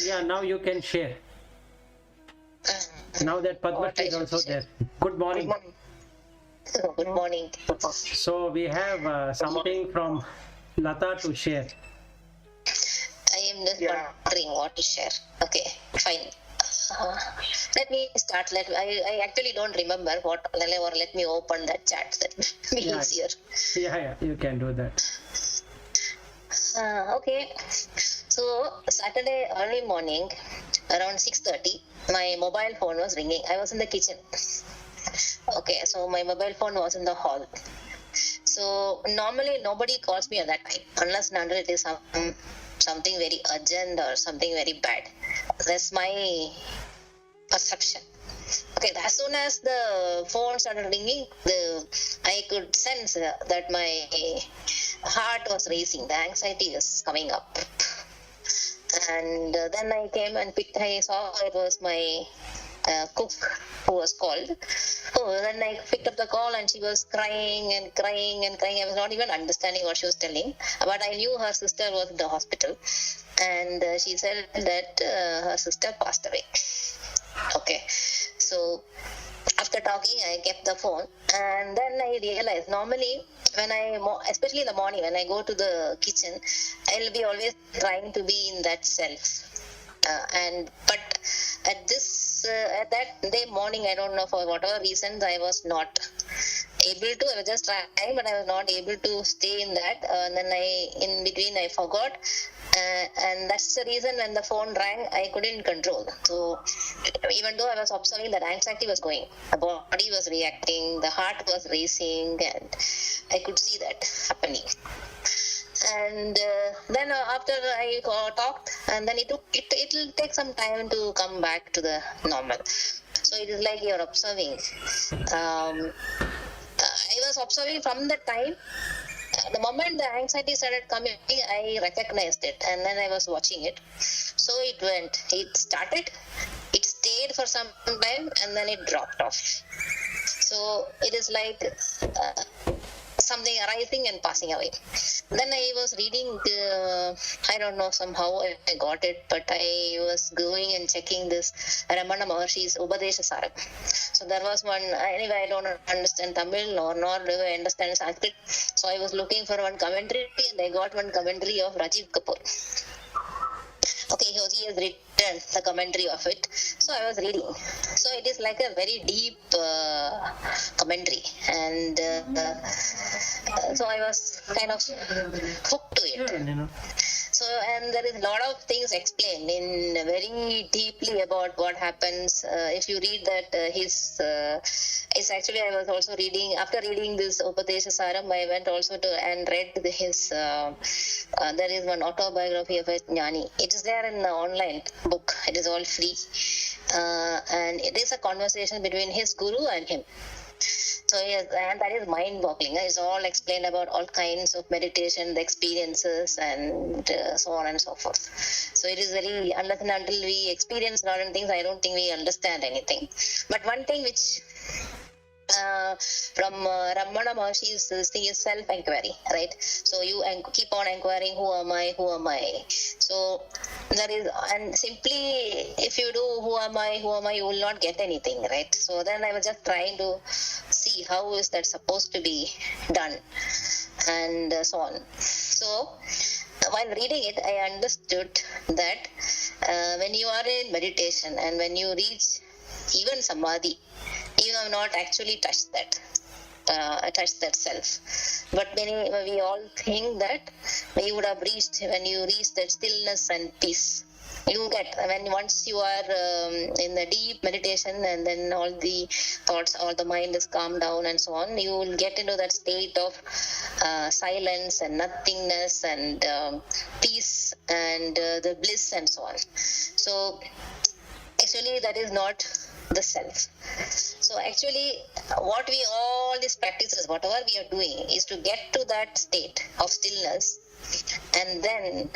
Yeah, now you can share. Now that Padma is also there. Good morning. Good morning. So we have something from Lata to share. I am just wondering what to share. Okay, fine. Let me start. I actually don't remember what, or let me open that chat. That will be easier. Yeah, you can do that. Okay. So Saturday early morning, around 6:30, my mobile phone was ringing. I was in the kitchen. Okay, so my mobile phone was in the hall. So normally nobody calls me at that time unless and until it is something very urgent or something very bad. That's my perception. Okay, as soon as the phone started ringing, I could sense that my heart was racing, the anxiety was coming up. And then I came and I saw it was my cook who was called. Then I picked up the call and she was crying and crying and crying. I was not even understanding what she was telling, but I knew her sister was in the hospital, and she said that her sister passed away. Okay, so after talking, I kept the phone, and then I realized normally when especially in the morning when I go to the kitchen, I'll be always trying to be in that self. But at that day morning, I don't know, for whatever reasons, I was not able to. I was just trying, but I was not able to stay in that. And then in between, I forgot. And that's the reason when the phone rang, I couldn't control. So even though I was observing that anxiety was going, the body was reacting, the heart was racing, and I could see that happening. And then after I talked, and then it'll take some time to come back to the normal. So it is like you're observing. I was observing from the time. The moment the anxiety started coming, I recognized it, and then I was watching it. So it started, it stayed for some time, and then it dropped off. So it is like something arising and passing away. Then I was reading I don't know, somehow I got it, but I was going and checking this Ramana Maharshi's Upadesha Saram. So there was one, anyway, I don't understand Tamil nor do I understand Sanskrit. So I was looking for one commentary, and I got one commentary of Rajiv Kapoor. Okay, he has written the commentary of it. So I was reading. So it is like a very deep commentary, and so I was kind of hooked to it. So, and there is a lot of things explained in very deeply about what happens if you read that it's actually, I was also reading, after reading this Upadesha Saram, I went also to and read his there is one autobiography of a Jnani. It is there in the online book. It is all free, and it is a conversation between his guru and him. So yes, and that is mind-boggling. It's all explained about all kinds of meditation, the experiences, and so on and so forth. So it is very, unless and until we experience certain things, I don't think we understand anything. But one thing which from Ramana Maharshi's thing is self-inquiry, right? So you keep on inquiring, who am I? So there is, and simply if you do who am I, you will not get anything, right? So then I was just trying to see how is that supposed to be done, and so on. So while reading it, I understood that when you are in meditation and when you reach even samadhi, you have not actually touched that self. But we all think that we would have reached, when you reach that stillness and peace, you get, once you are in the deep meditation, and then all the thoughts, all the mind is calmed down and so on, you will get into that state of silence and nothingness and peace and the bliss and so on. So actually that is not the self. So actually what all these practices, whatever we are doing, is to get to that state of stillness, and then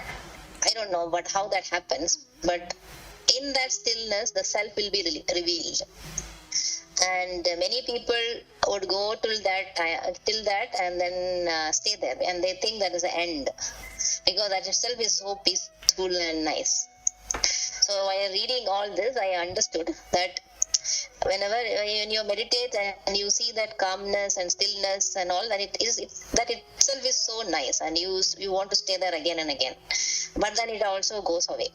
I don't know but how that happens, but in that stillness the self will be revealed. And many people would go till that and then stay there, and they think that is the end, because that itself is so peaceful and nice. So while reading all this, I understood that whenever when you meditate and you see that calmness and stillness and all, that that itself is so nice, and you want to stay there again and again. But then it also goes away.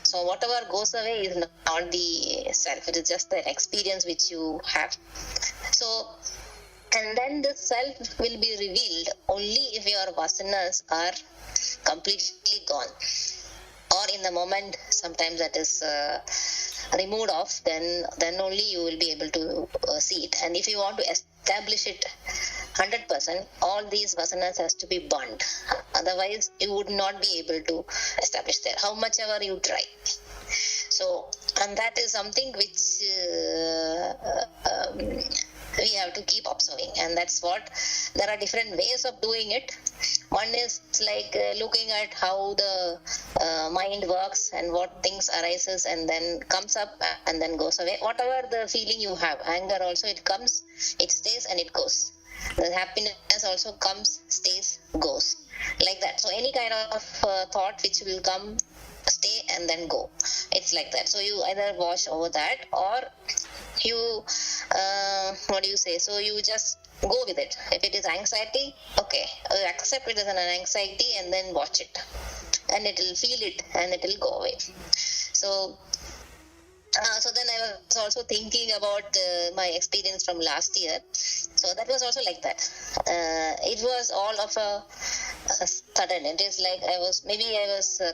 So whatever goes away is not the self, it is just the experience which you have. So, and then the self will be revealed only if your vasanas are completely gone, or in the moment sometimes that is removed off, then only you will be able to see it. And if you want to establish it 100%, all these vasanas has to be burned, otherwise you would not be able to establish there, how much ever you try. So, and that is something which we have to keep observing, and that's what, there are different ways of doing it. One is like looking at how the mind works and what things arises and then comes up and then goes away. Whatever the feeling you have, anger also, it comes, it stays and it goes. The happiness also comes, stays, goes, like that. So any kind of thought which will come, stay and then go, it's like that. So you either wash over that, or you what do you say, so you just go with it. If it is anxiety, okay, accept it as an anxiety and then watch it, and it will feel it and it will go away. So so then I was also thinking about my experience from last year. So that was also like that. It was all of a sudden. It is like I was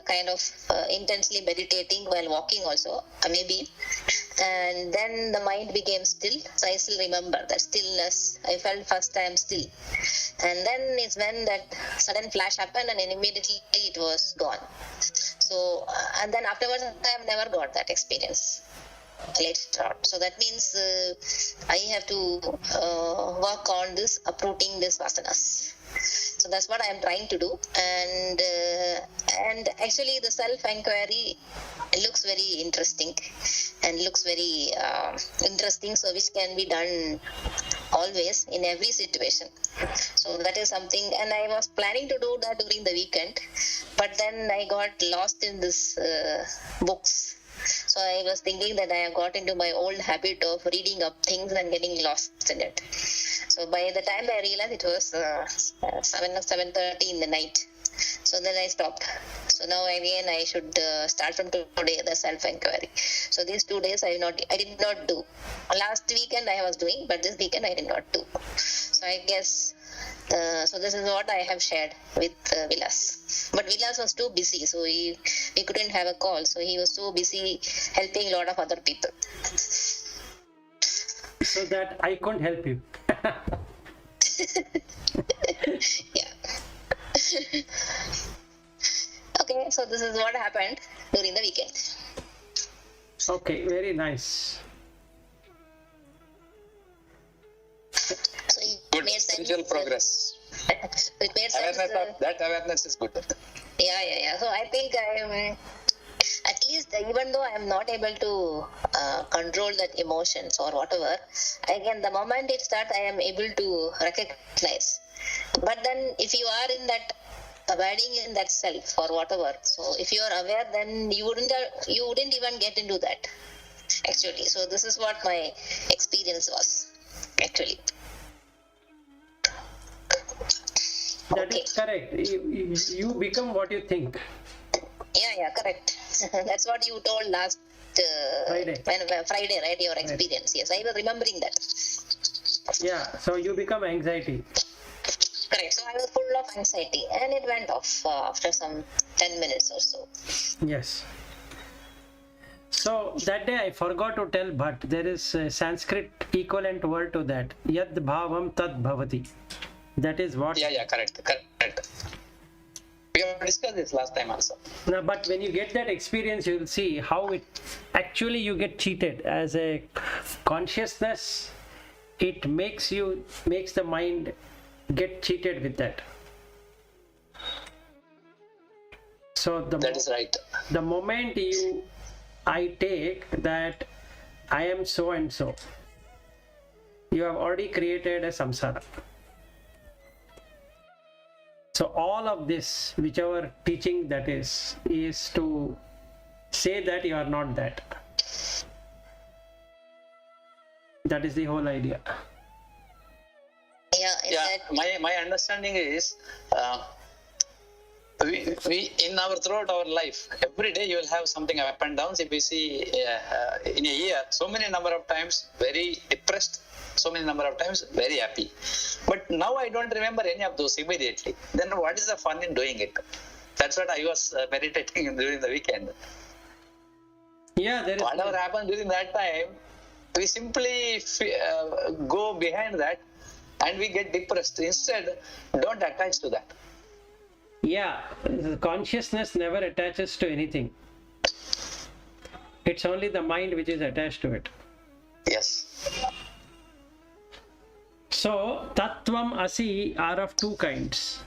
kind of intensely meditating while walking also, maybe. And then the mind became still. So I still remember that stillness. I felt first time still. And then is when that sudden flash happened, and then immediately it was gone. So, and then afterwards, I have never got that experience later on. So that means I have to work on this, uprooting this vasanas. So that's what I am trying to do. And actually the self-inquiry looks very interesting and looks very interesting, so which can be done always in every situation. So that is something, and I was planning to do that during the weekend, but then I got lost in this books. So I was thinking that I have got into my old habit of reading up things and getting lost in it. So by the time I realized it was 7:30 in the night. So then I stopped. So now again I should start from today the self-inquiry. So these 2 days I did not do. Last weekend I was doing, but this weekend I did not do. So I guess so this is what I have shared with Vilas. But Vilas was too busy, so we couldn't have a call. So he was so busy helping a lot of other people. So that I couldn't help you. Yeah. Okay, so this is what happened during the weekend. Okay, very nice. So it Good made sense. spiritual progress. It made sense. That awareness is good. Yeah. So I think I am, at least even though I am not able to control that emotions or whatever, again the moment it starts, I am able to recognize. But then if you are in that, abiding in that self or whatever, so if you are aware, then you wouldn't even get into that actually. So this is what my experience was actually. That is correct. You become what you think. Yeah, correct. That's what you told last Friday, right? Your experience. Yes, I was remembering that. Yeah, so you become anxiety. Correct. So I was full of anxiety, and it went off after some 10 minutes or so. Yes. So that day I forgot to tell, but there is a Sanskrit equivalent word to that. Yad bhavam tad bhavati. That is what. Yeah, correct. We have discussed this last time also. No, but when you get that experience, you will see how it actually you get cheated as a consciousness. It makes the mind get cheated with that. So That is right. The moment I take that I am so and so, you have already created a samsara. So all of this, whichever teaching that is to say that you are not that. That is the whole idea. Yeah, My understanding is we in our throughout our life, every day you will have something up and downs. If we see in a year, so many number of times very depressed, so many number of times very happy. But now I don't remember any of those immediately. Then what is the fun in doing it? That's what I was meditating during the weekend. Yeah, there is. Whatever happened during that time, we simply go behind that and we get depressed. Instead, don't attach to that. Yeah, the consciousness never attaches to anything. It's only the mind which is attached to it. Yes. So, Tattvam Asi are of two kinds.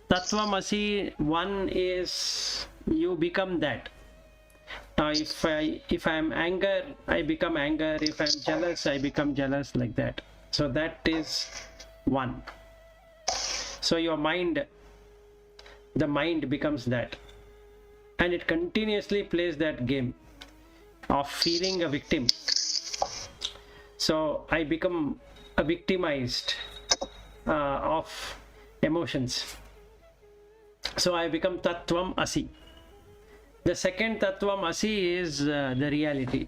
Tattvam Asi, one is you become that. If I am anger, I become anger. If I am jealous, I become jealous, like that. So that is one. So your mind, the mind becomes that, and it continuously plays that game of feeling a victim. So I become a victimized of emotions. So I become Tattvam Asi. The second Tattvam Asi is the reality.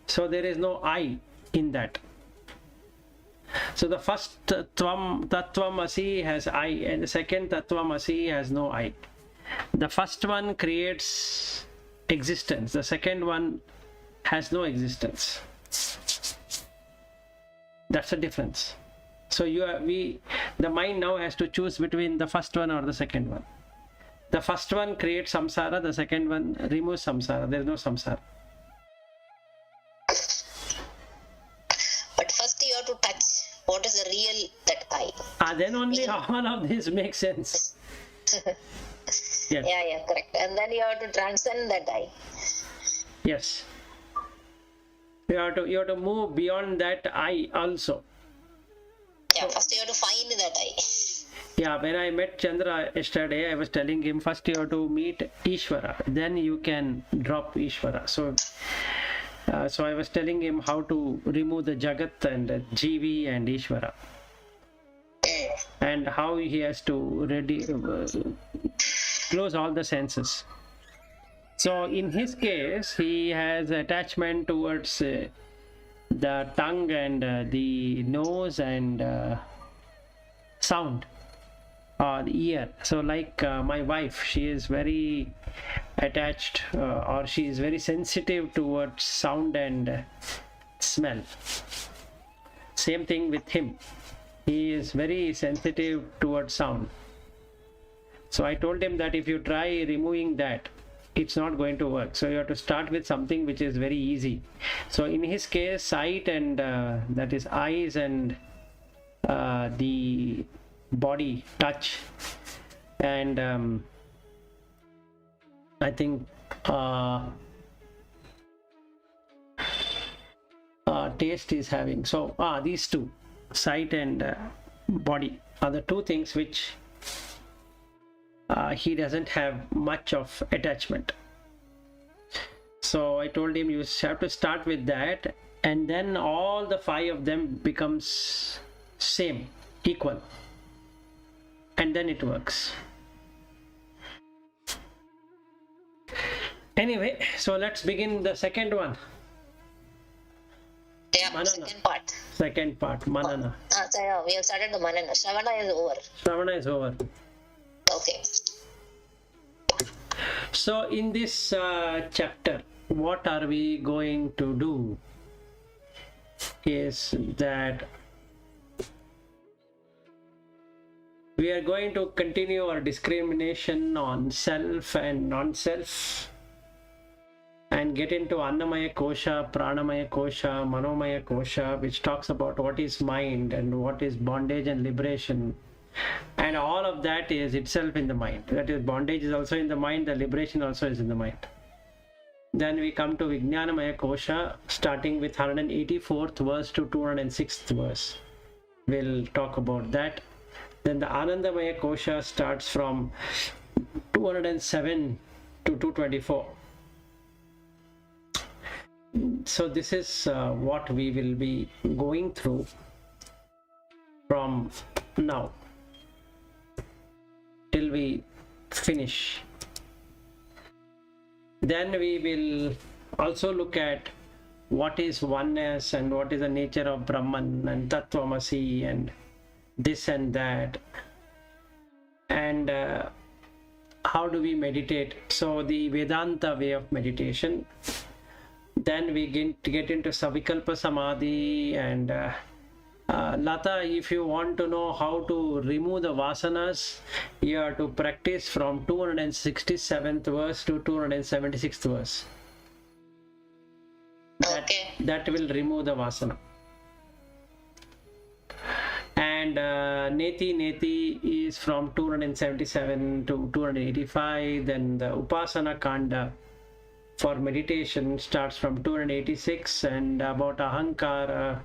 So there is no I in that. So the first Tattvam Asi has I, and the second Tattvam Asi has no I. The first one creates existence. The second one has no existence. That's the difference. So the mind now has to choose between the first one or the second one. The first one creates samsara, the second one removes samsara. There is no samsara. But first you have to touch what is the real that I. Then only all of this makes sense. Yes. Yeah, correct. And then you have to transcend that I. Yes. You have to move beyond that I also. Yeah, first you have to find that I. Yeah, when I met Chandra yesterday, I was telling him first you have to meet Ishvara, then you can drop Ishvara. So I was telling him how to remove the Jagat and Jivi and Ishvara, and how he has to close all the senses. So in his case, he has attachment towards the tongue and the nose and sound. The ear. So like my wife, she is very attached or she is very sensitive towards sound and smell. Same thing with him. He is very sensitive towards sound. So I told him that if you try removing that, it's not going to work. So you have to start with something which is very easy. So in his case, sight and that is eyes and the body touch, and I think taste is having. So these two, sight and body, are the two things which he doesn't have much of attachment. So I told him you have to start with that, and then all the five of them becomes same, equal, and then it works. Anyway, so let's begin the second one. Yeah, Manana. Second part, Manana. So yeah, we have started the Manana. Shravana is over. Shravana is over. Okay. So in this chapter, what are we going to do is that we are going to continue our discrimination on self and non-self, and get into Annamaya Kosha, Pranamaya Kosha, Manomaya Kosha, which talks about what is mind and what is bondage and liberation. And all of that is itself in the mind. That is, bondage is also in the mind, the liberation also is in the mind. Then we come to Vijnanamaya Kosha, starting with 184th verse to 206th verse. We'll talk about that. Then the Anandamaya Kosha starts from 207 to 224. So this is what we will be going through from now till we finish. Then we will also look at what is oneness and what is the nature of Brahman and Tattvamasi and this and that, and how do we meditate. So the Vedanta way of meditation. Then we get into Savikalpa Samadhi, and Lata, if you want to know how to remove the vasanas, you have to practice from 267th verse to 276th verse. That will remove the vasana. And Neti is from 277 to 285. Then the Upasana Kanda for meditation starts from 286, and about Ahankara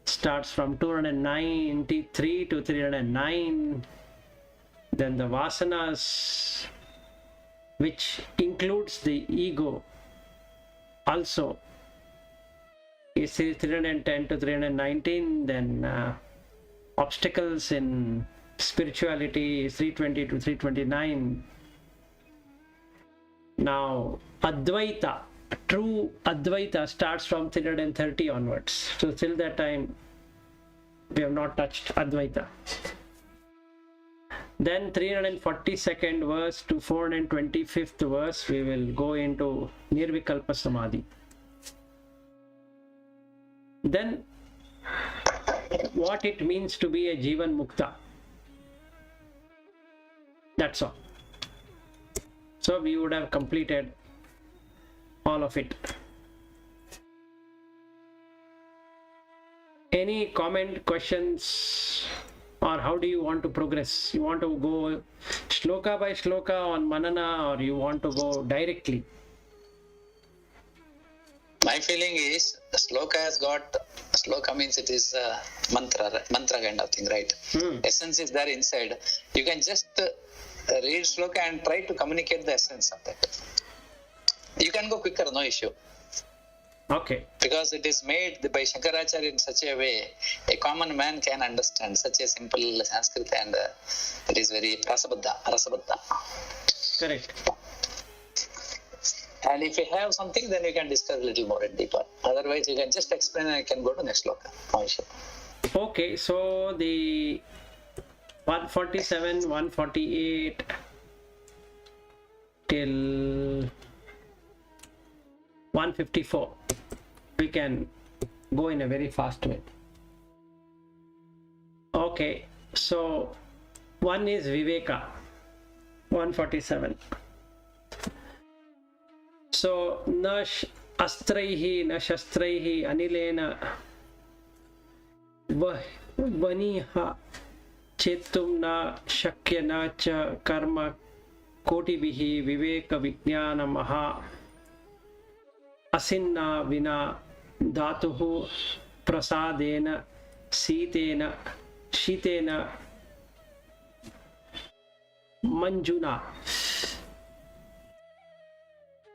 starts from 293 to 309. Then the Vasanas, which includes the ego also, is 310 to 319. Then obstacles in spirituality is 320 to 329. Now Advaita, true Advaita, starts from 330 onwards. So till that time we have not touched Advaita. Then 342nd verse to 425th verse we will go into Nirvikalpa Samadhi. Then what it means to be a Jivan Mukta. That's all. So we would have completed all of it. Any comment, questions, or how do you want to progress? You want to go shloka by shloka on manana, or you want to go directly? My feeling is sloka has got, sloka means it is mantra kind of thing, right? Essence is there inside. You can just read sloka and try to communicate the essence of that. You can go quicker, no issue. Okay. Because it is made by Shankaracharya in such a way, a common man can understand such a simple Sanskrit, and it is very rasabadha. Correct. And if you have something, then you can discuss a little more and deeper. Otherwise, you can just explain and I can go to next sloka. No issue. Okay, so the 147, 148 till 154, we can go in a very fast way. Okay, so one is Viveka, 147. So na astraihi na shastraihi anilena vaniha chetum na shakya na cha karma kotibihi viveka vijnana maha asinna vina dhatuhu prasadena sitena shitena manjuna.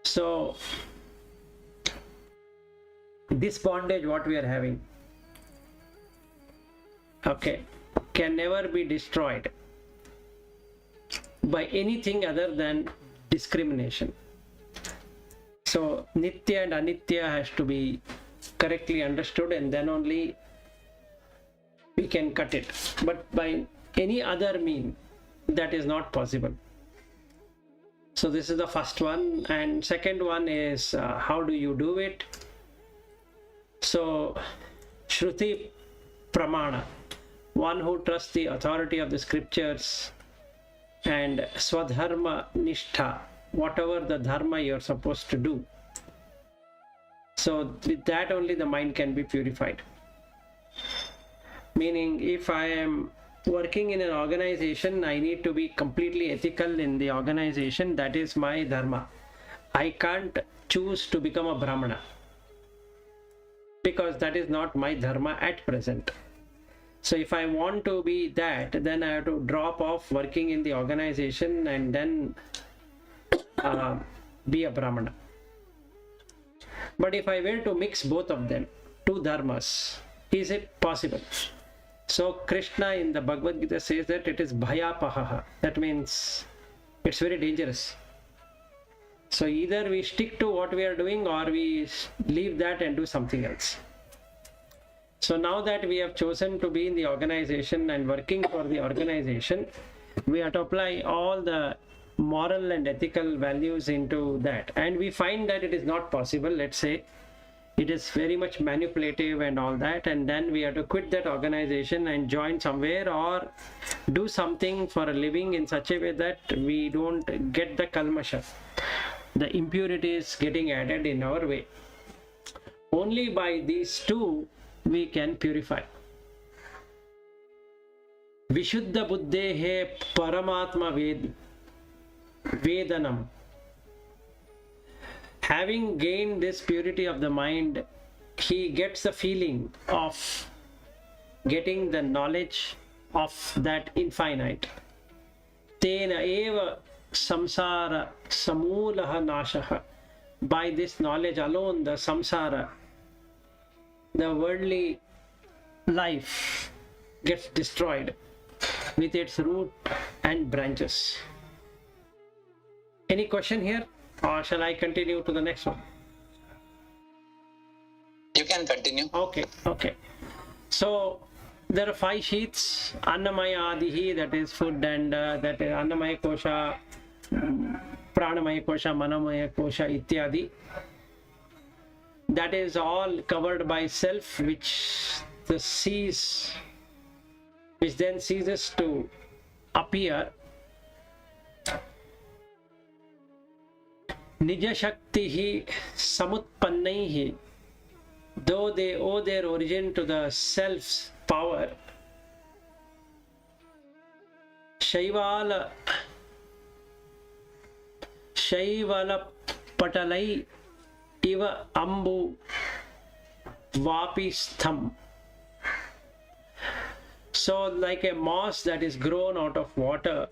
So this bondage what we are having, okay, can never be destroyed by anything other than discrimination. So Nitya and Anitya has to be correctly understood, and then only we can cut it. But by any other mean, that is not possible. So this is the first one, and second one is how do you do it? So Shruti Pramana, one who trusts the authority of the scriptures, and Swadharma Nishtha, whatever the dharma you are supposed to do. So with that only the mind can be purified. Meaning, if I am working in an organization, I need to be completely ethical in the organization. That is my dharma. I can't choose to become a Brahmana, because that is not my dharma at present. So if I want to be that, then I have to drop off working in the organization and then be a Brahmana. But if I were to mix both of them, two dharmas, is it possible? So Krishna in the Bhagavad Gita says that it is bhayapahaha. That means it's very dangerous. So either we stick to what we are doing or we leave that and do something else. So now that we have chosen to be in the organization and working for the organization, we have to apply all the moral and ethical values into that. And we find that it is not possible, let's say, it is very much manipulative and all that, and then we have to quit that organization and join somewhere or do something for a living in such a way that we don't get the kalmasha, the impurities getting added in our way. Only by these two we can purify. Vishuddha buddhehe paramatma vedanam. Having gained this purity of the mind, he gets the feeling of getting the knowledge of that infinite. Tena eva samsara samulaha nashaha. By this knowledge alone, the samsara, the worldly life, gets destroyed with its root and branches. Any question here? Or shall I continue to the next one? You can continue. Okay. So there are 5 sheets: Annamaya Adihi, that is food, and that is Annamaya Kosha, Pranamaya Kosha, Manamaya Kosha, Ityadi. That is all covered by self, which then ceases to appear. Nijashaktihi samutpannaihi, though they owe their origin to the self's power. Shaivala patalai iva ambu vapistham. So like a moss that is grown out of water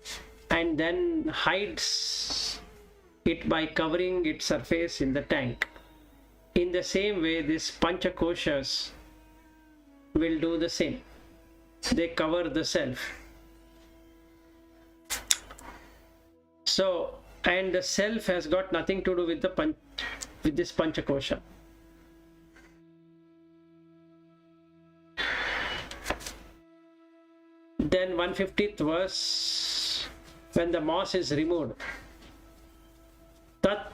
and then hides it by covering its surface in the tank. In the same way, these panchakoshas will do the same. They cover the self. So, and the self has got nothing to do with with this panchakosha. Then 150th verse, when the moss is removed, Tat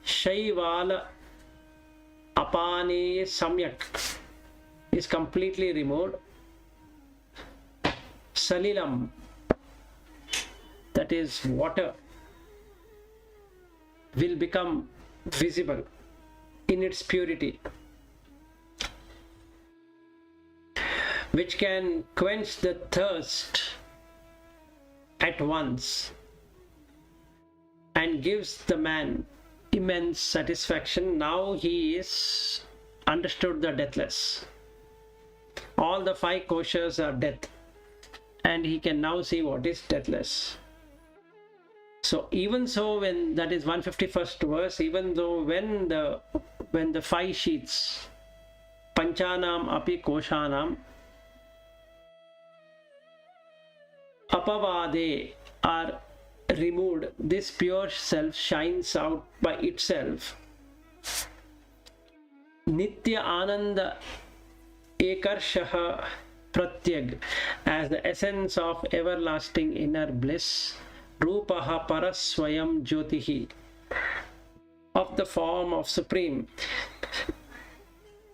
Shaivala Apane Samyak is completely removed. Salilam, that is water, will become visible in its purity, which can quench the thirst at once and gives the man immense satisfaction. Now he is understood the deathless. All the 5 koshas are death, and he can now see what is deathless. So even so, when that is 151st verse, even though when the 5 sheets, panchanam api koshanam apavade, are removed, this pure self shines out by itself. Nitya Ananda Ekarshaha Pratyag, as the essence of everlasting inner bliss. Rupaha Paraswayam Jyotihi, of the form of supreme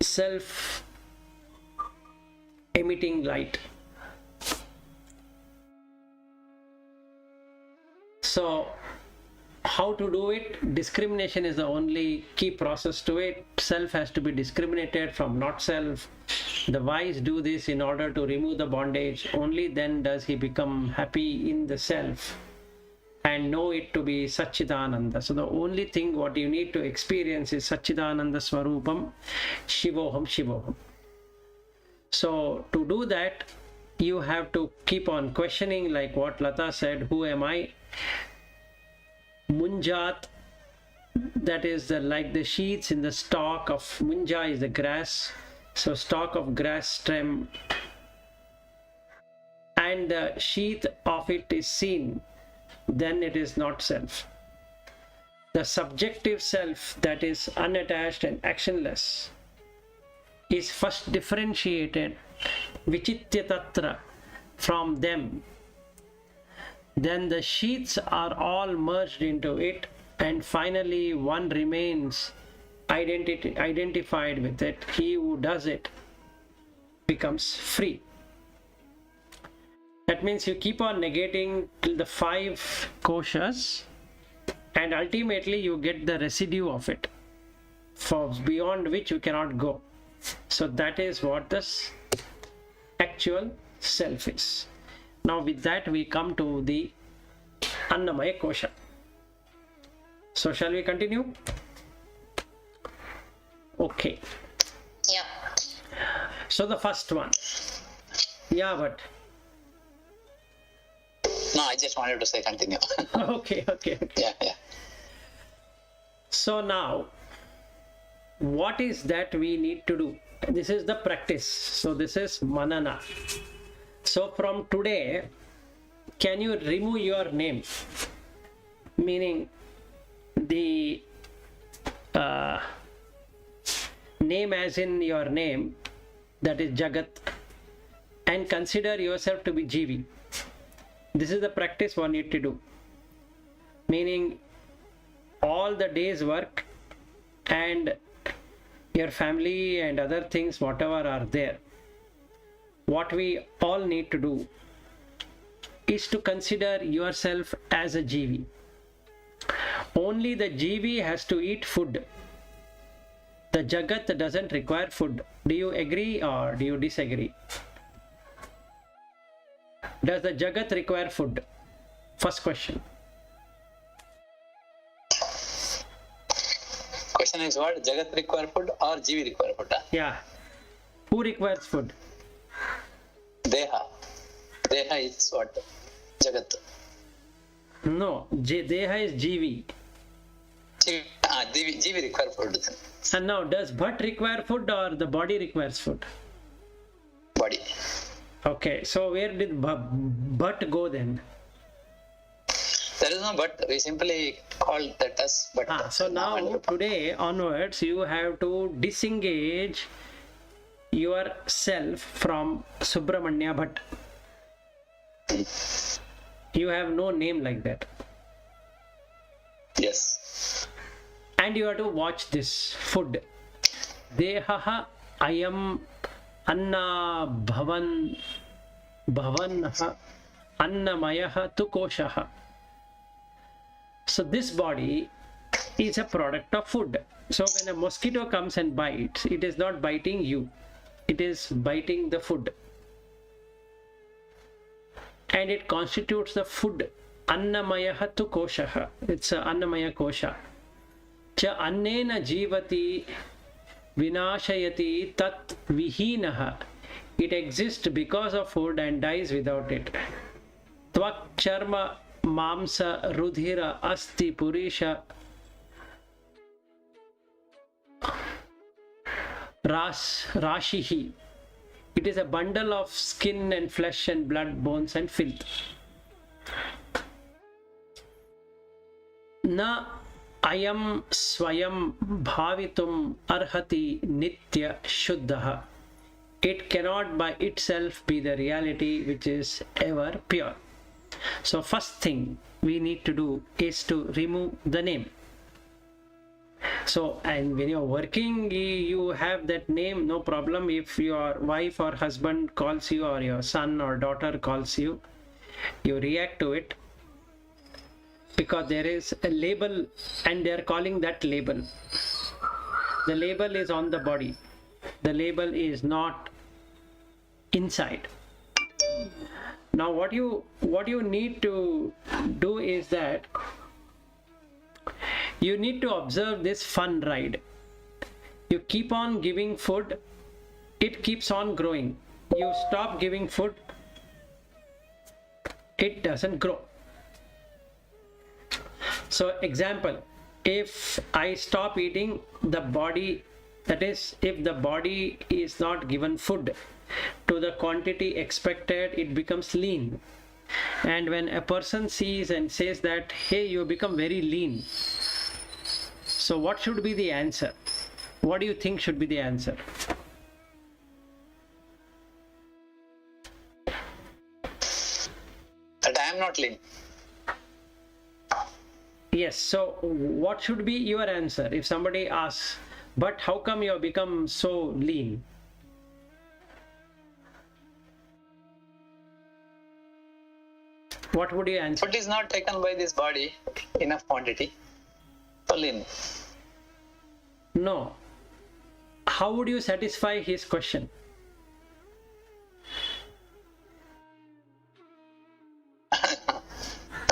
self emitting light. So how to do it? Discrimination is the only key process to it. Self has to be discriminated from not self. The wise do this in order to remove the bondage. Only then does he become happy in the self and know it to be Satchidananda. So the only thing what you need to experience is Satchidananda Swarupam, Shivoham Shivoham. So to do that, you have to keep on questioning, like what Lata said, who am I? munjat, that is like the sheets in the stalk of munja is the grass, so stalk of grass stem, and the sheath of it is seen, then it is not self. The subjective self that is unattached and actionless is first differentiated vichitya tatra from them. Then the sheets are all merged into it, and finally one remains identified with it. He who does it becomes free. That means you keep on negating till the 5 koshas, and ultimately you get the residue of it, for beyond which you cannot go. So that is what this actual self is. Now with that we come to the Annamaya kosha. So shall we continue? Okay. Yeah. So the first one. Yeah, but No, I just wanted to say continue. okay. Yeah. So now, what is that we need to do? This is the practice. So this is manana. So from today, can you remove your name? Meaning the name as in your name, that is Jagat, and consider yourself to be Jivi. This is the practice one need to do. Meaning all the day's work and your family and other things, whatever are there, what we all need to do is to consider yourself as a Jivi. Only the Jivi has to eat food. The Jagat doesn't require food. Do you agree or do you disagree? Does the Jagat require food? First question. Question is what? Jagat require food or Jivi require food? Huh? Yeah. Who requires food? Deha. Deha is what? Jagat. No. Deha is Jivi. Jivi require food. And now, does Bhat require food or the body requires food? Body. Okay. So where did Bhat go then? There is no but. We simply call that as but. So now today onwards you have to disengage yourself from Subramanya Bhatt. You have no name like that. Yes. And you have to watch this food. Dehaha ayam anna bhavanha annamayaha tu koshaha. So this body is a product of food. So when a mosquito comes and bites, it is not biting you. It is biting the food. And it constitutes the food. Annamayaha tu koshaha. It's a Annamaya kosha. Cha annena jivati vinashayati tat vihinaha. It exists because of food and dies without it. Tvak charma mamsa rudhira asti purisha rashihi. It is a bundle of skin and flesh and blood, bones and filth. Na ayam swayam bhavitum arhati nitya shuddha. It cannot by itself be the reality which is ever pure. So first thing we need to do is to remove the name. So, and when you're working, you have that name, no problem. If your wife or husband calls you or your son or daughter calls you, you react to it because there is a label and they're calling that label. The label is on the body. The label is not inside. Now what you need to do is that you need to observe this fun ride. You keep on giving food, it keeps on growing. You stop giving food, it doesn't grow. So example, if I stop eating, the body, that is, if the body is not given food to the quantity expected, it becomes lean. And when a person sees and says that, hey, you become very lean, so what should be the answer? What do you think should be the answer? That I am not lean. Yes, so what should be your answer if somebody asks, but how come you have become so lean? What would you answer? Food is not taken by this body enough quantity. So lean. No. How would you satisfy his question?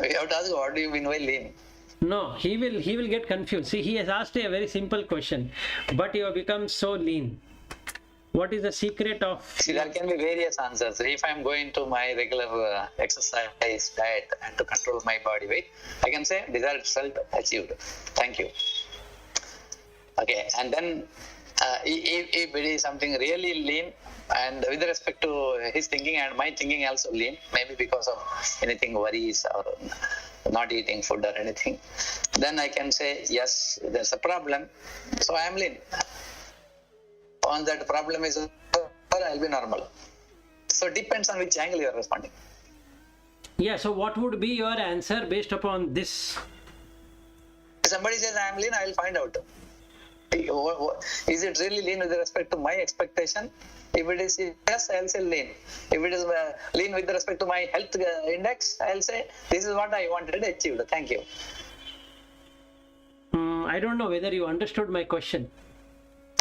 We have to ask, what do you mean by lean? No, he will get confused. See, he has asked a very simple question, but you have become so lean. What is the secret of? See, there can be various answers. If I'm going to my regular exercise diet and to control my body weight, I can say desired result achieved. Thank you. Okay, and then if it is something really lean, and with respect to his thinking and my thinking also lean, maybe because of anything worries or not eating food or anything, then I can say, yes, there's a problem, so I am lean. Once that problem is over, I'll be normal. So it depends on which angle you are responding. Yeah, so what would be your answer based upon this? If somebody says I am lean, I will find out. Is it really lean with respect to my expectation? If it is yes, I'll say lean. If it is lean with respect to my health index, I'll say this is what I wanted achieved. Thank you. I don't know whether you understood my question.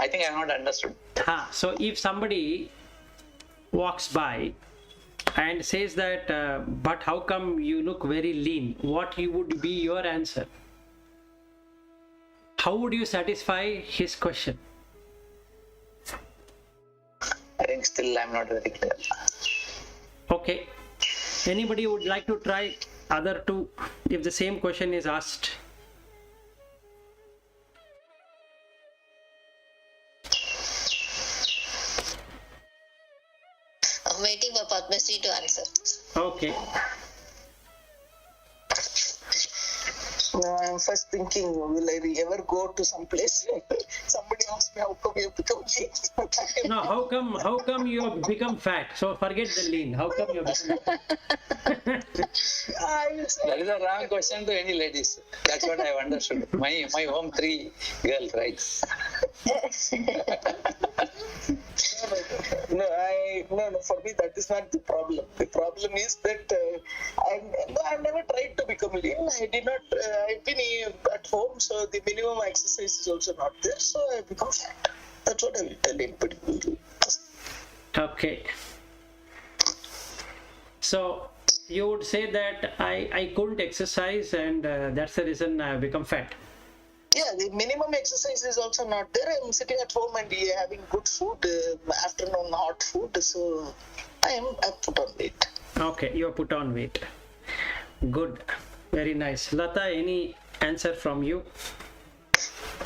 I think I have not understood. So if somebody walks by and says that, but how come you look very lean? What would be your answer? How would you satisfy his question? I think still I'm not very clear. Okay. Anybody would like to try other two if the same question is asked? I'm waiting for Padmasri to answer. Okay. No, I'm first thinking, will I ever go to some place? Somebody asked me, how come you become lean? No, how come you have become fat? So forget the lean. How come you have become fat? I will say, That is a wrong question to any ladies. That's what I have understood. My home 3 girls, right? no, for me that is not the problem. The problem is that I never tried to become lean. I did not, I've been at home, so the minimum exercise is also not there, so I become fat. That's what I will tell anybody who will ask. Okay. So you would say that I couldn't exercise and that's the reason I have become fat. Yeah, the minimum exercise is also not there. I'm sitting at home and having good food, afternoon hot food, so I put on weight. Okay, you have put on weight. Good. Very nice. Lata, any answer from you?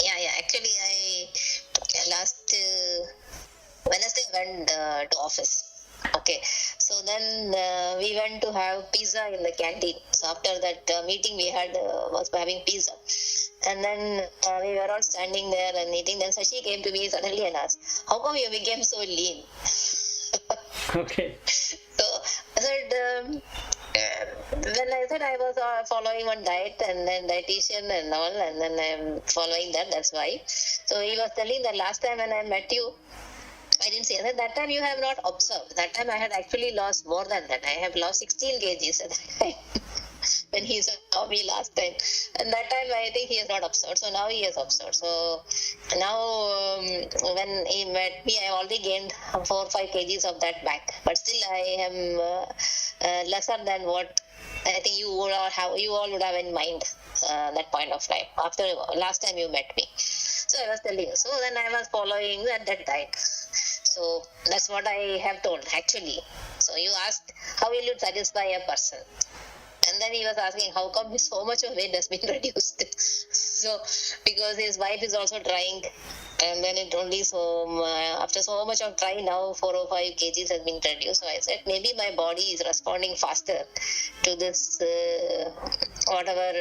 Yeah. Actually, I last Wednesday went to office. Okay, so then we went to have pizza in the canteen. So after that meeting we had was having pizza, and then we were all standing there and eating. Then Sashi came to me suddenly and asked, "How come you became so lean?" Okay. So I said, when I said I was following one diet and then dietitian and all, and then I'm following that. That's why. So he was telling that last time when I met you, I didn't say that. That time you have not observed. That time I had actually lost more than that. I have lost 16 kgs at that time when he saw me last time. And that time I think he has not observed. So now he has observed. So now when he met me, I already gained 4 or 5 kgs of that back. But still I am lesser than what I think you all would have in mind that point of time after last time you met me. So I was telling you. So then I was following that diet. So that's what I have told actually. So you asked how will you satisfy a person, and then he was asking, how come so much of weight has been reduced? So, because his wife is also trying, and then it only after so much of trying, now 4 or 5 kgs has been reduced. So I said, maybe my body is responding faster to this, whatever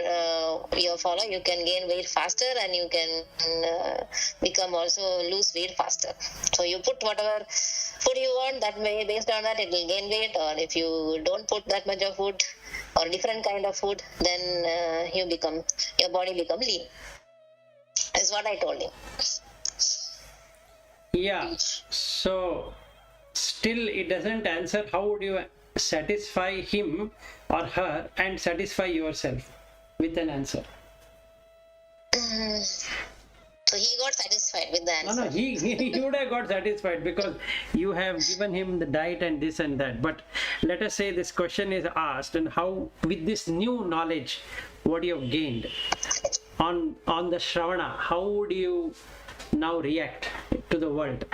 you follow. You can gain weight faster, and you can become also lose weight faster. So you put whatever food you want, that may, based on that it will gain weight, or if you don't put that much of food or different kind of food, then your body become lean. Is what I told him. Yeah. So still it doesn't answer. How would you satisfy him or her and satisfy yourself with an answer? So he got satisfied with the answer. No, he would have got satisfied because you have given him the diet and this and that. But let us say this question is asked, and how, with this new knowledge, what you have gained on the Shravana, how would you now react to the world?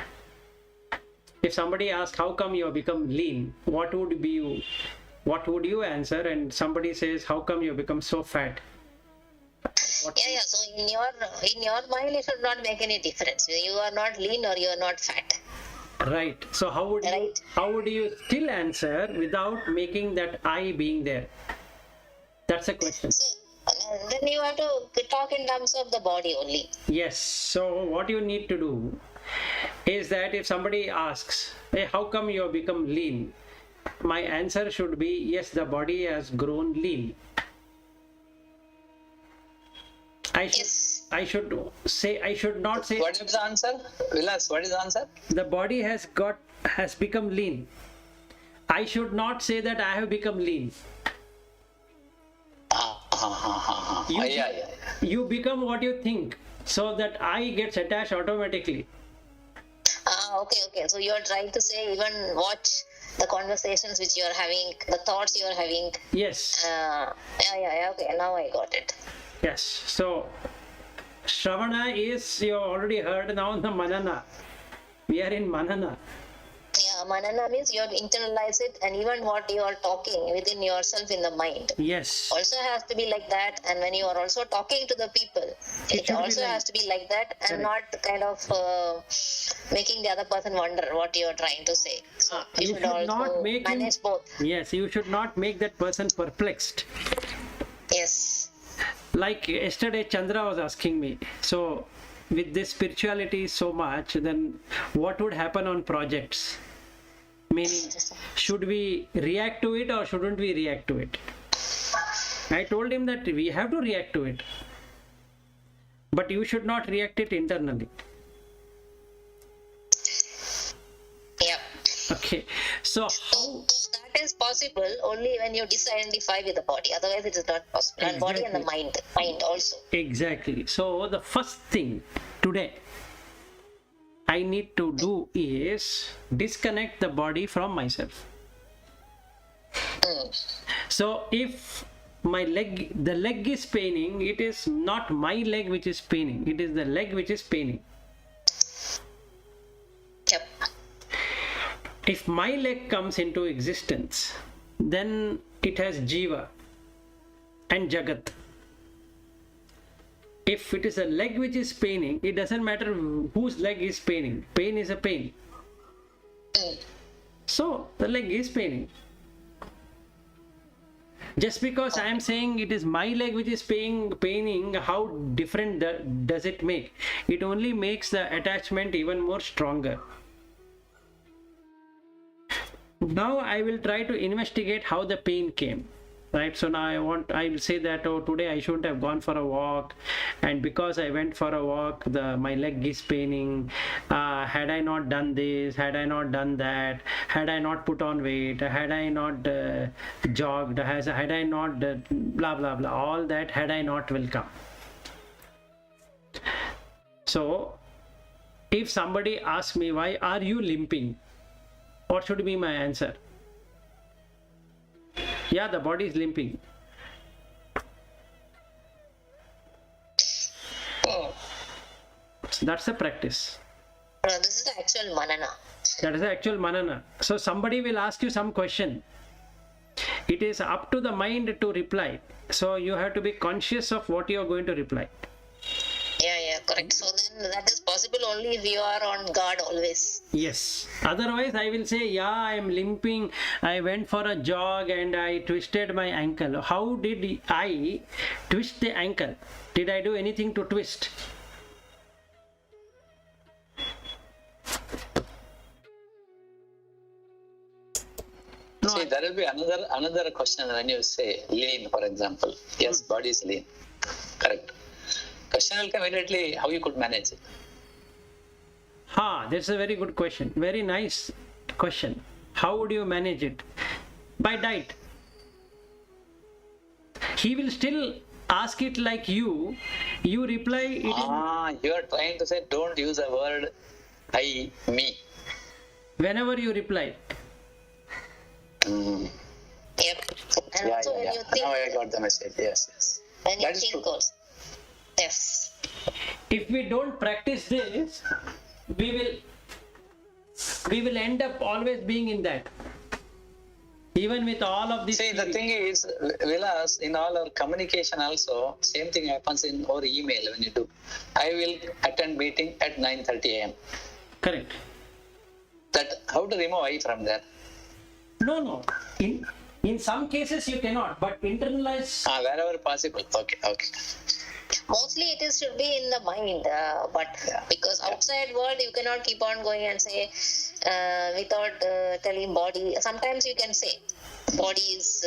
If somebody asks, how come you have become lean, what would you answer? And somebody says, how come you have become so fat? Yeah. So in your mind, it should not make any difference. You are not lean or you are not fat. Right. So how would you still answer without making that I being there? That's a question. Then you have to talk in terms of the body only. Yes. So what you need to do is that if somebody asks, hey, how come you have become lean? My answer should be, yes, the body has grown lean. I should not say. What is the answer? Vilas, what is the answer? The body has become lean. I should not say that I have become lean. You become what you think, so that I gets attached automatically. Okay. So you are trying to say, even watch the conversations which you are having, the thoughts you are having. Yes. Yeah. Okay, now I got it. Yes. So Shravana is, you already heard, now the Manana. We are in Manana. Yeah, Manana means you have to internalize it, and even what you are talking within yourself in the mind. Yes. Also has to be like that, and when you are also talking to the people, it also has to be like that, and not kind of making the other person wonder what you are trying to say. So you should also not make manage both. Yes, you should not make that person perplexed. Yes. Like yesterday Chandra was asking me, so with this spirituality so much, then what would happen on projects? Meaning, should we react to it or shouldn't we react to it? I told him that we have to react to it, but you should not react it internally. Yeah. Okay. So that is possible only when you disidentify with the body. Otherwise, it is not possible. And body and the mind also. Exactly. So the first thing today I need to do is disconnect the body from myself. So if the leg is paining, it is not my leg which is paining, it is the leg which is paining. Yep. If my leg comes into existence, then it has Jiva and Jagat. If it is a leg which is paining, it doesn't matter whose leg is paining. Pain is a pain. So the leg is paining. Just because I am saying it is my leg which is paining, how different does it make? It only makes the attachment even more stronger. Now I will try to investigate how the pain came. Right, so now I will say that, oh, today I shouldn't have gone for a walk, and because I went for a walk, my leg is paining. Had I not done this, had I not done that, had I not put on weight, had I not jogged, had I not blah blah blah, all that had I not will come. So if somebody asks me, why are you limping, what should be my answer? Yeah, the body is limping. So that's the practice. No, this is the actual manana. That is the actual manana. So somebody will ask you some question. It is up to the mind to reply. So you have to be conscious of what you are going to reply. Yeah, correct. So then that is possible only if you are on guard always. Yes. Otherwise, I will say, yeah, I am limping. I went for a jog and I twisted my ankle. How did I twist the ankle? Did I do anything to twist? No, See, there will be another question when you say lean, for example. Yes, body is lean. Correct. Question will come immediately how you could manage it. that's a very good question. Very nice question. How would you manage it? By diet. He will still ask it like you. You reply it You are trying to say don't use the word I, me. whenever you reply. Yep. And also when you think, Now I got the message. Yes. when you That is think true. also. Yes. If we don't practice this, we will end up always being in that. Even with all of this. See, the thing is, Vilas, in all our communication also, same thing happens in our email when you do. I will attend meeting at 9:30 a.m. Correct. That how to remove I from there? No. In some cases you cannot, but internalize. Wherever possible. Okay. Mostly it is should be in the mind, but because outside world you cannot keep on going and say without telling body. Sometimes you can say body is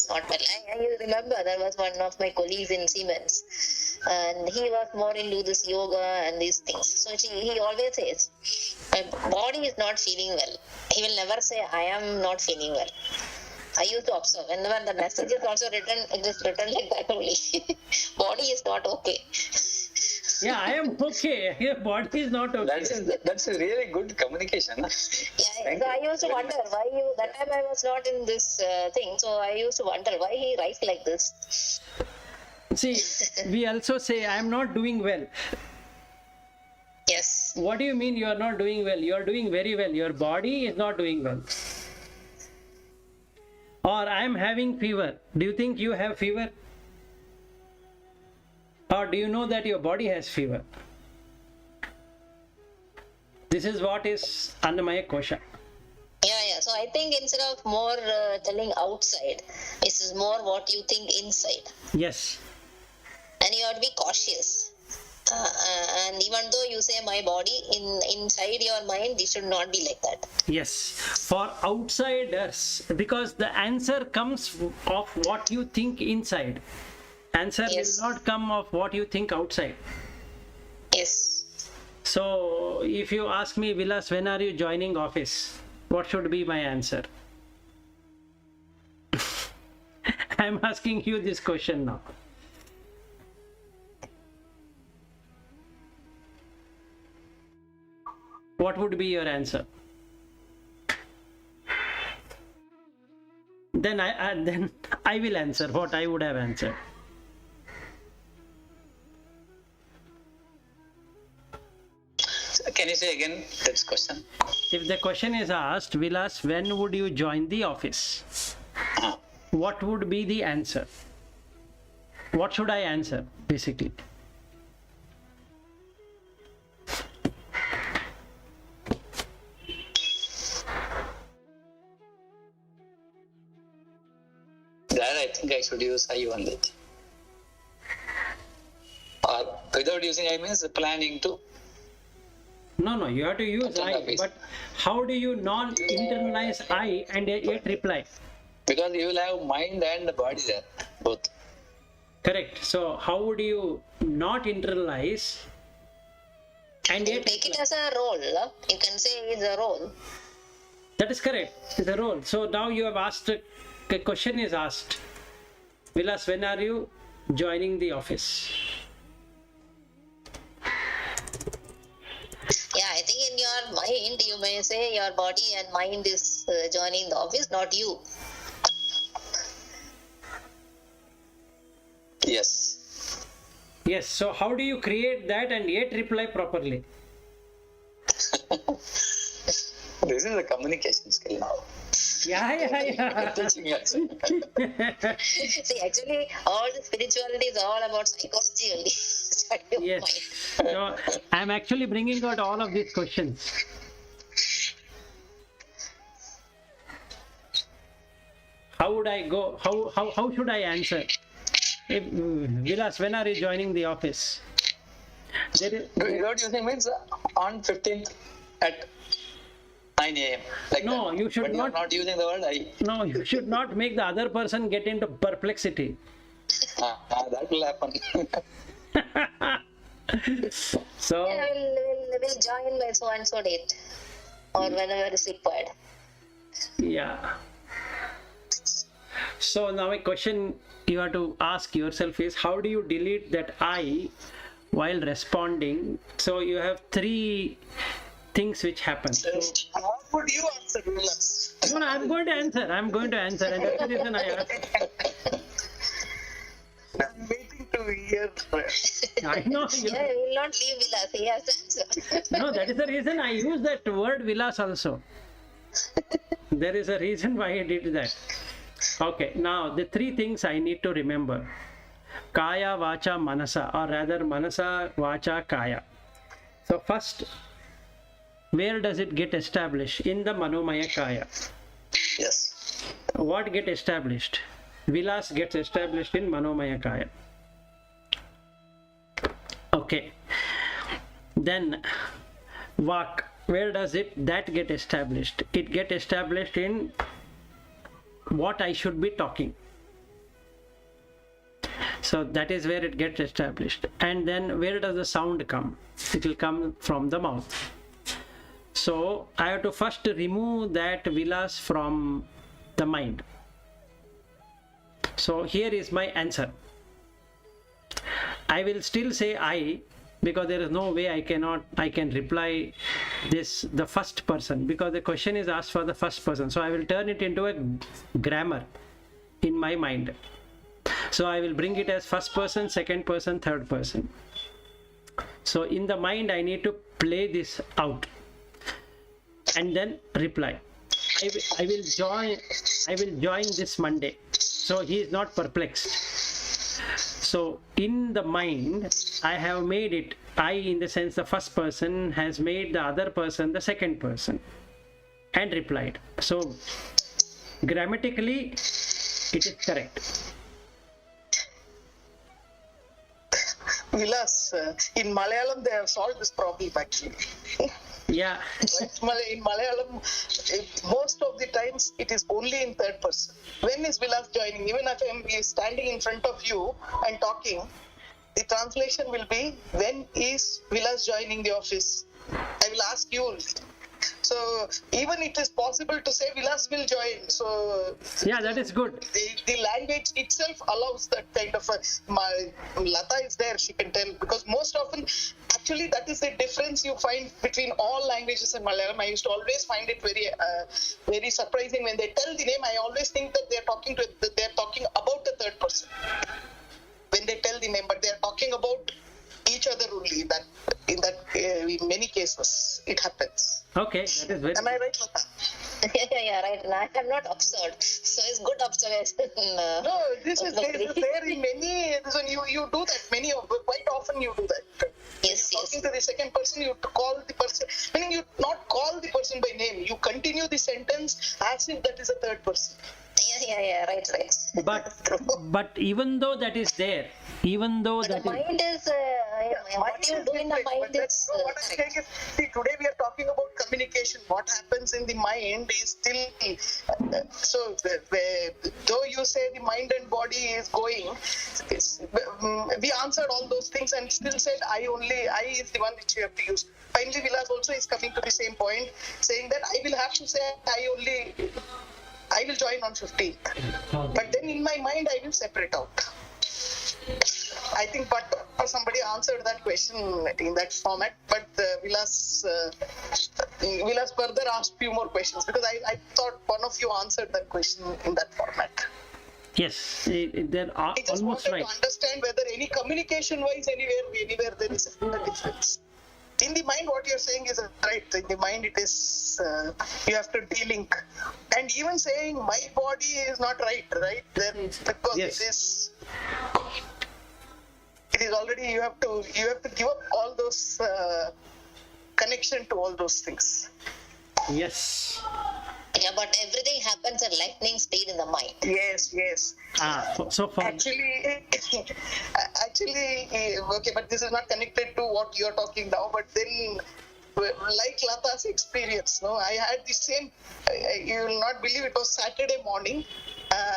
not well. I remember there was one of my colleagues in Siemens, and he was more into this yoga and these things. So he always says, my body is not feeling well. He will never say, I am not feeling well. I used to observe, and when the message is also written, it is written like that only. Body is not okay. Yeah, I am okay. Your body is not okay. That's a really good communication. Huh? Yeah, so I used to wonder why that time I was not in this thing, so I used to wonder why he writes like this. See, we also say, I am not doing well. Yes. What do you mean you are not doing well? You are doing very well. Your body is not doing well. Or I am having fever. Do you think you have fever? Or do you know that your body has fever? This is what is Annamaya Kosha. Yeah. So I think instead of more telling outside, this is more what you think inside. Yes. And you have to be cautious. And even though you say my body, inside your mind, it should not be like that. Yes. For outsiders, because the answer comes of what you think inside. Answer Yes. will not come of what you think outside. Yes. So if you ask me, Vilas, when are you joining office? What should be my answer? I'm asking you this question now. What would be your answer? Then I will answer what I would have answered. Can you say again this question? If the question is asked, Vilas, when would you join the office? What would be the answer? What should I answer, basically? There I think I should use I only. Or without using I means planning to. No, you have to use Attend I, office. but how do you non-internalize I and yet reply? Because you will have mind and body there, both. Correct. So how would you not internalize and You yet take it reply? as a role. You can say it's a role. That is correct. It's a role. So now you have asked, a question is asked. Vilas, when are you joining the office? Yeah, I think in your mind, you may say your body and mind is joining the office, not you. Yes. Yes. So how do you create that and yet reply properly? This is a communication skill now. Yeah. Teaching us. See, actually, all the spirituality is all about psychology only. Study of mind. Yes. So I'm actually bringing out all of these questions. How would I go? How should I answer? If, Vilas, when are you joining the office? What using means on 15th at 9 a.m. Like No, that. you should But not- You're not using the word I. No, you should not make the other person get into perplexity. That will happen. So Yeah, we'll join by so and so date or whenever is required. yeah. So now a question you have to ask yourself is, how do you delete that I while responding? So you have three things which happen. So, How would you answer, Vilas? no, I'm going to answer, and that's the reason I asked. I'm waiting to hear. I know Yeah, we will not leave Vilas. He has to answer. no, that is the reason I use that word Vilas also. There is a reason why I did that. Okay, now the three things I need to remember: Kaya, Vacha, Manasa, or rather Manasa, Vacha, Kaya. So first, where does it get established? In the Manomaya Kaya. Yes. What get established? Vilas gets established in Manomaya Kaya. Okay. Then Vak, where does that get established? It get established in what I should be talking. So that is where it gets established. And then where does the sound come? It will come from the mouth. So I have to first remove that Vilas from the mind. So here is my answer. I will still say I, because there is no way I can reply this the first person, because the question is asked for the first person. So I will turn it into a grammar in my mind. So I will bring it as first person, second person, third person. So in the mind I need to play this out and then reply. I will join this Monday. So he is not perplexed. So in the mind, I have made it I, in the sense the first person has made the other person the second person and replied. So grammatically, it is correct. Vilas, in Malayalam they have solved this problem actually. Yeah. In Malayalam, most of the times it is only in third person. When is Vilas joining? Even if I am standing in front of you and talking, the translation will be, when is Vilas joining the office? I will ask you only. So even it is possible to say Vilas will join. So Yeah, that is good. the language itself allows that kind of Lata is there, she can tell, because most often actually that is the difference you find between all languages in Malayalam. I used to always find it very surprising when they tell the name. I always think that they're talking about the third person when they tell the name, but they're talking about each other only. That in many cases it happens. Okay, that is very Am I right, Lata? Yeah, right. No, I am not observed. So it's good observation. No, this is there in many. This one you do that. Quite often you do that. Yes, You're yes. talking to the second person, you call the person. Meaning you not call the person by name. You continue the sentence as if that is a third person. Yeah, right. but even though that is there, The mind is, what you do in the mind But that's is what I'm saying is, see, today we are talking about communication. What happens in the mind is still, though you say the mind and body is going, we answered all those things and still said I is the one which you have to use. Finally, Vilas also is coming to the same point, saying that I will have to say I will join on 15th. But then in my mind, I will separate out. I think somebody answered that question in that format, but Vilas further asked few more questions, because I thought one of you answered that question in that format. yes, there are I just almost wanted right. to understand whether any communication-wise anywhere there is a difference. in the mind what you're saying is right. In the mind it is, you have to de-link. And even saying my body is not right? Then, because Yes. it is already, you have to give up all those connection to all those things. Yes. Yeah, but everything happens at lightning speed in the mind. Yes. So far. Actually, okay, but this is not connected to what you're talking now. But then, like Lata's experience, no, I had the same. You will not believe, it was Saturday morning,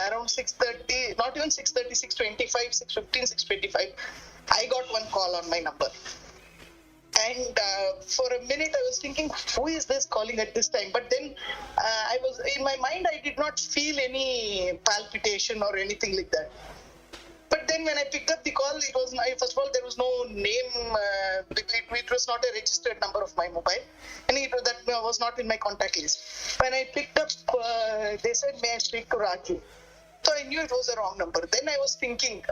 around 6:30, not even 6:30, 6:25, 6:15, 6:25. I got one call on my number. And for a minute I was thinking, who is this calling at this time? But then I was, in my mind, I did not feel any palpitation or anything like that. But then when I picked up the call, it was, first of all, there was no name, it was not a registered number of my mobile, and that was not in my contact list. When I picked up, they said, may I speak to Raju? So I knew it was a wrong number. Then I was thinking,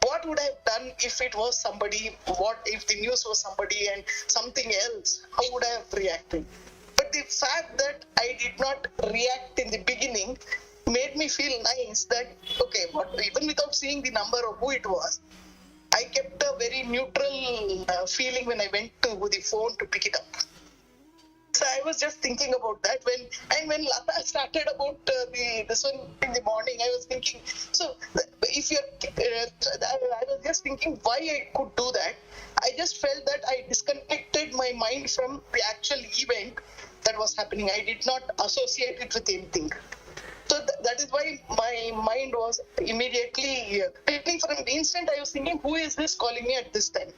what would I have done if it was somebody? What if the news was somebody and something else? How would I have reacted? But the fact that I did not react in the beginning made me feel nice that, okay, even without seeing the number or who it was, I kept a very neutral feeling when I went to the phone to pick it up. So I was just thinking about that when Lata started about this one in the morning, I was thinking, so if you're, I was just thinking why I could do that. I just felt that I disconnected my mind from the actual event that was happening. I did not associate it with anything. So that is why my mind was immediately, for an instant I was thinking, who is this calling me at this time?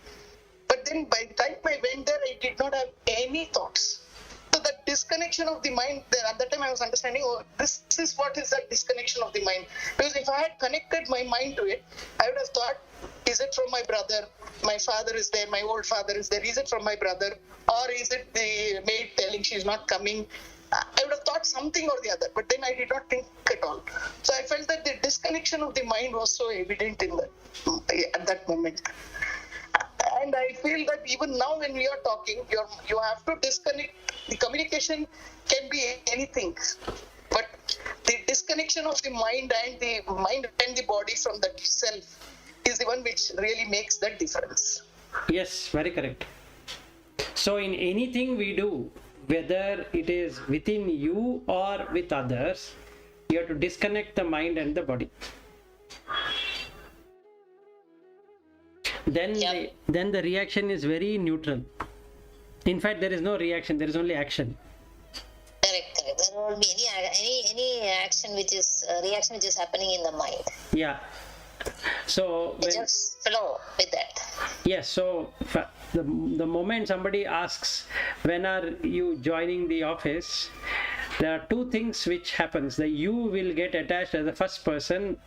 But then by the time I went there, I did not have any thoughts. So that disconnection of the mind, there at that time I was understanding, oh, this is what is that disconnection of the mind. Because if I had connected my mind to it, I would have thought, is it from my brother? My father is there, my old father is there. Is it from my brother? Or is it the maid telling she's not coming? I would have thought something or the other, but then I did not think at all. So I felt that the disconnection of the mind was so evident at that moment. And I feel that even now when we are talking, you have to disconnect. The communication can be anything, but the disconnection of the mind and the body from that self is the one which really makes that difference. Yes, very correct. So in anything we do, whether it is within you or with others, you have to disconnect the mind and the body. Then, Yep. then the reaction is very neutral. In fact, there is no reaction, there is only action. Correct. There won't be any action which is reaction which is happening in the mind. Yeah. So You just flow with that. yes, so the moment somebody asks, when are you joining the office, there are two things which happens. The you will get attached as the first person.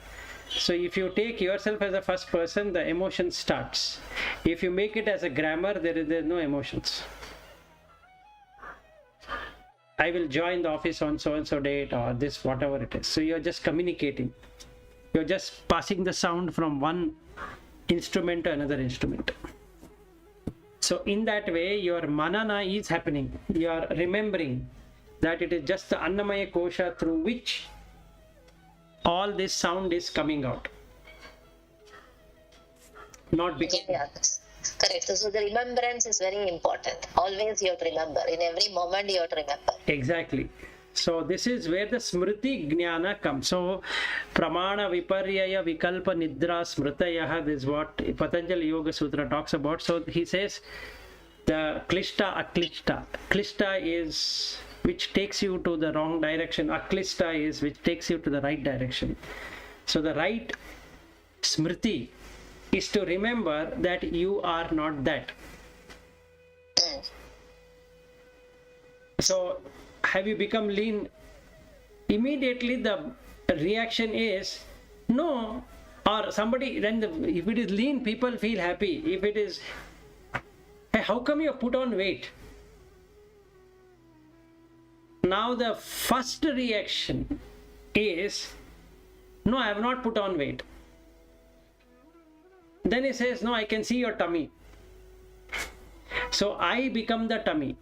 So if you take yourself as a first person, the emotion starts. If you make it as a grammar, there is no emotions. I will join the office on so and so date, or this, whatever it is. So you're just communicating. You're just passing the sound from one instrument to another instrument. So in that way, your manana is happening. You are remembering that it is just the Annamaya Kosha through which all this sound is coming out. Not because... Yeah, correct. So the remembrance is very important. Always you have to remember. In every moment you have to remember. Exactly. So this is where the Smriti Jnana comes. So Pramana Viparyaya Vikalpa Nidra Smritayaha, this is what Patanjali Yoga Sutra talks about. So he says the Klishta Aklishta. Klishta is which takes you to the wrong direction. Aklishta is which takes you to the right direction. So the right Smriti is to remember that you are not that. So have you become lean? Immediately the reaction is no, or somebody, then if it is lean, people feel happy. If it is, hey, how come you put on weight? Now the first reaction is no, I have not put on weight. Then he says, no, I can see your tummy. So I become the tummy.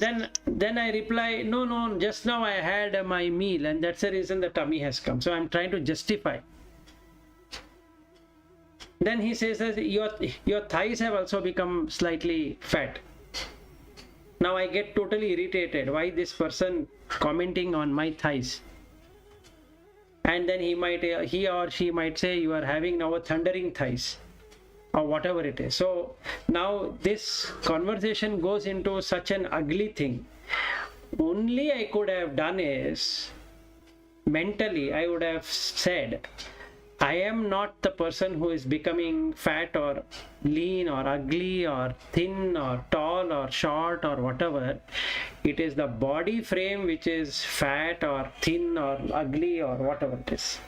Then I reply, no, just now I had my meal and that's the reason the tummy has come. So I'm trying to justify. Then he says that your thighs have also become slightly fat. Now I get totally irritated. Why this person commenting on my thighs? And then he or she might say, you are having now a thundering thighs, or whatever it is. So now this conversation goes into such an ugly thing. Only I could have done is, mentally I would have said, I am not the person who is becoming fat or lean or ugly or thin or tall or short or whatever. It is the body frame which is fat or thin or ugly or whatever it is.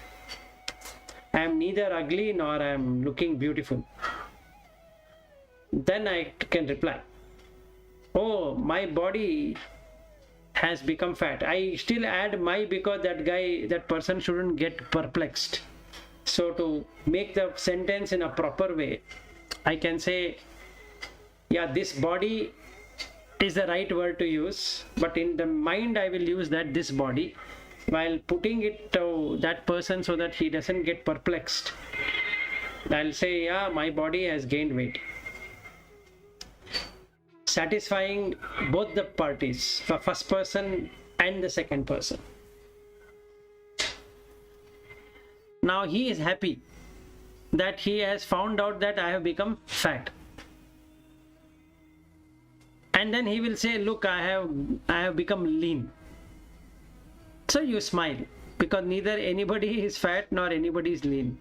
I am neither ugly nor I am looking beautiful. Then I can reply, oh, my body has become fat. I still add my because that person shouldn't get perplexed. So to make the sentence in a proper way, I can say, yeah, this body is the right word to use, but in the mind I will use this body, while putting it to that person so that he doesn't get perplexed. I'll say, yeah, my body has gained weight. Satisfying both the parties, the first person and the second person. Now he is happy that he has found out that I have become fat. And then he will say, look, I have become lean. So you smile, because neither anybody is fat nor anybody is lean.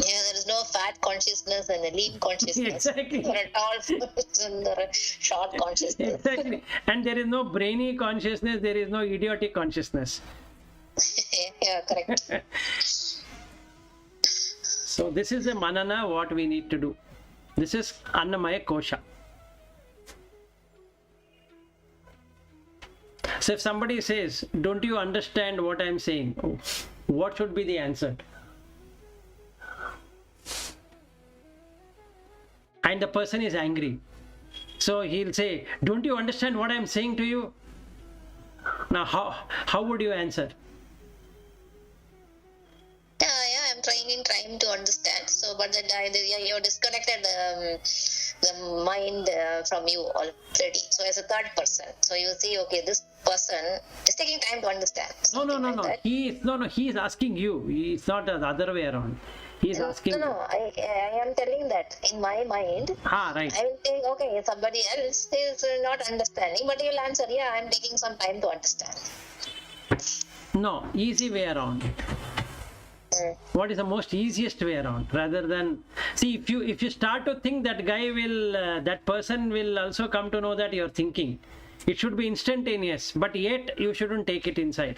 Yeah, there is no fat consciousness and a lean consciousness. Exactly. Or a tall person or a short consciousness. Exactly. And there is no brainy consciousness, there is no idiotic consciousness. Yeah, correct. So this is a manana what we need to do. This is Annamaya Kosha. So if somebody says, don't you understand what I am saying? Oh, what should be the answer? And the person is angry. So he'll say, don't you understand what I am saying to you? Now how would you answer? Yeah, I'm trying to understand. So, but then you're disconnected the mind from you already. So, as a third person, so you see, okay, this person is taking time to understand. No. He is asking you. It's not the other way around. He is asking. No. I am telling that in my mind. Right. I will think, okay, somebody else is not understanding, but he'll answer, yeah, I'm taking some time to understand. No, easy way around. What is the most easiest way around? Rather than, see, if you start to think that guy will, that person will also come to know that you're thinking. It should be instantaneous, but yet you shouldn't take it inside.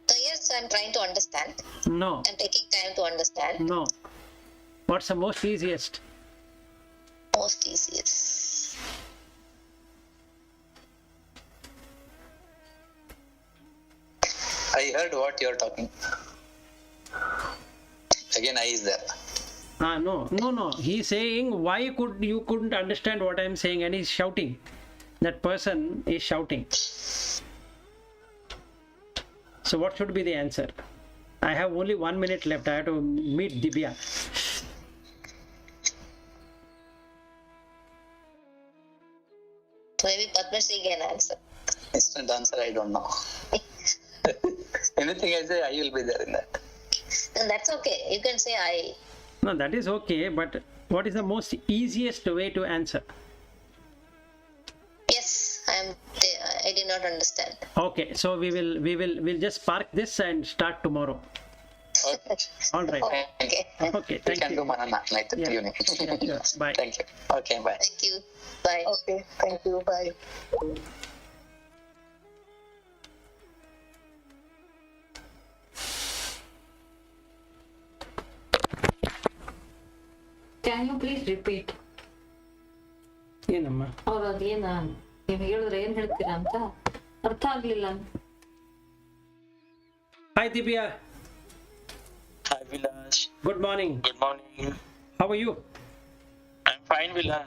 So yes, I'm trying to understand. No. I'm taking time to understand. No. What's the most easiest? Most easiest. I heard what you're talking. Again, I is there. No. He's saying, why you couldn't understand what I'm saying, and he's shouting. That person is shouting. So what should be the answer? I have only 1 minute left. I have to meet Divya. Maybe Padmashree can answer. Instant answer, I don't know. Anything I say, I will be there in that. And that's okay. You can say I. No, that is okay, but what is the most easiest way to answer? Yes, I did not understand. Okay, so we'll just park this and start tomorrow. Okay. All right. Okay. Okay, We thank can you. do manana night Yeah. evening. Yeah, bye. Thank you. Okay, bye. Thank you. Bye. Okay, thank you. Bye. Can you please repeat? ಏನಮ್ಮ? ಅವ್ರು ಅದೇನ ನೀವು ಹೇಳಿದ್ರೆ ಏನ್ ಹೇಳ್ತೀರಾ ಅಂತ ಅರ್ಥ ಆಗ್ಲಿಲ್ಲ. Hi Divya. Hi Vilas. Good morning. Good morning. How are you? I'm fine, Vilas.